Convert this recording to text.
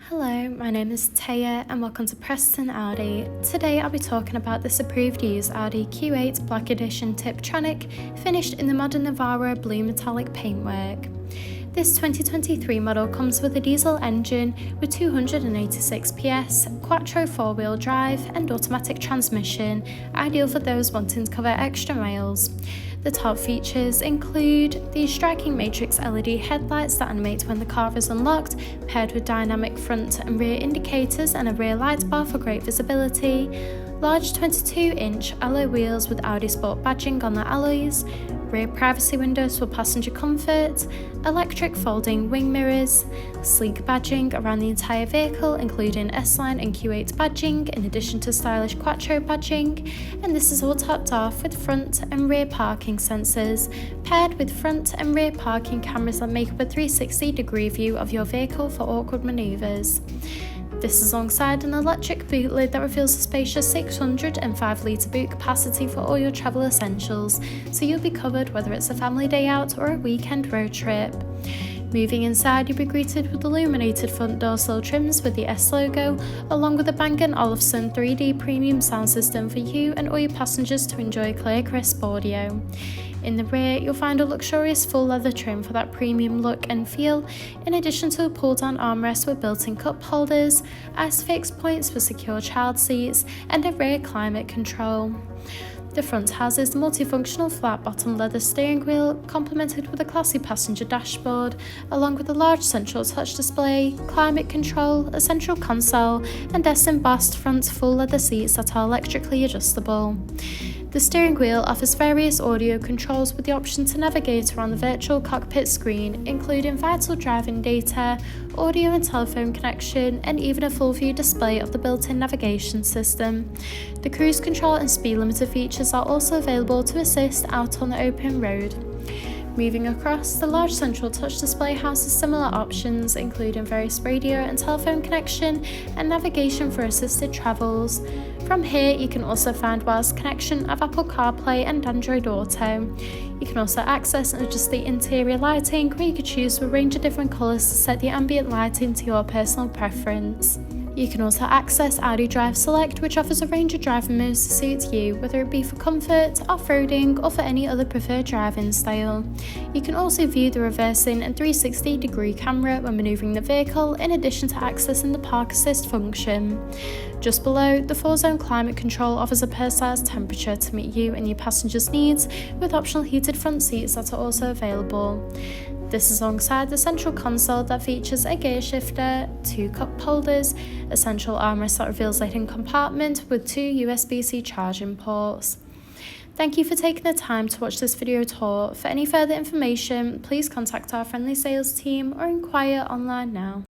Hello, my name is Taya and welcome to Preston Audi. Today I'll be talking about this approved use Audi Q8 Black Edition Tiptronic finished in the modern Navarra Blue metallic paintwork. This 2023 model comes with a diesel engine with 286 PS, Quattro 4-wheel drive and automatic transmission, ideal for those wanting to cover extra miles. The top features include the striking matrix LED headlights that animate when the car is unlocked, paired with dynamic front and rear indicators and a rear light bar for great visibility, large 22-inch alloy wheels with Audi Sport badging on the alloys, rear privacy windows for passenger comfort, electric folding wing mirrors, sleek badging around the entire vehicle including S-Line and Q8 badging in addition to stylish Quattro badging, and this is all topped off with front and rear parking sensors, paired with front and rear parking cameras that make up a 360-degree view of your vehicle for awkward manoeuvres. This is alongside an electric boot lid that reveals a spacious 605-litre boot capacity for all your travel essentials, so you'll be covered whether it's a family day out or a weekend road trip. Moving inside, you'll be greeted with illuminated front door sill trims with the S logo, along with a Bang & Olufsen 3D premium sound system for you and all your passengers to enjoy clear, crisp audio. In the rear, you'll find a luxurious full leather trim for that premium look and feel, in addition to a pull-down armrest with built-in cup holders, ISOFIX points for secure child seats, and a rear climate control. The front houses the multifunctional flat-bottom leather steering wheel, complemented with a classy passenger dashboard, along with a large central touch display, climate control, a central console, and embossed front full leather seats that are electrically adjustable. The steering wheel offers various audio controls with the option to navigate around the virtual cockpit screen, including vital driving data, audio and telephone connection, and even a full view display of the built-in navigation system. The cruise control and speed limiter features are also available to assist out on the open road. Moving across, the large central touch display houses similar options, including various radio and telephone connection and navigation for assisted travels. From here, you can also find wireless connection of Apple CarPlay and Android Auto. You can also access and adjust the interior lighting, where you can choose a range of different colours to set the ambient lighting to your personal preference. You can also access Audi Drive Select, which offers a range of driving modes to suit you, whether it be for comfort, off-roading, or for any other preferred driving style. You can also view the reversing and 360-degree camera when manoeuvring the vehicle, in addition to accessing the park assist function. Just below, the 4-zone climate control offers a personalised temperature to meet you and your passengers' needs, with optional heated front seats that are also available. This is alongside the central console that features a gear shifter, 2 cup holders, a central armrest that reveals a hidden compartment with 2 USB-C charging ports. Thank you for taking the time to watch this video tour. For any further information, please contact our friendly sales team or inquire online now.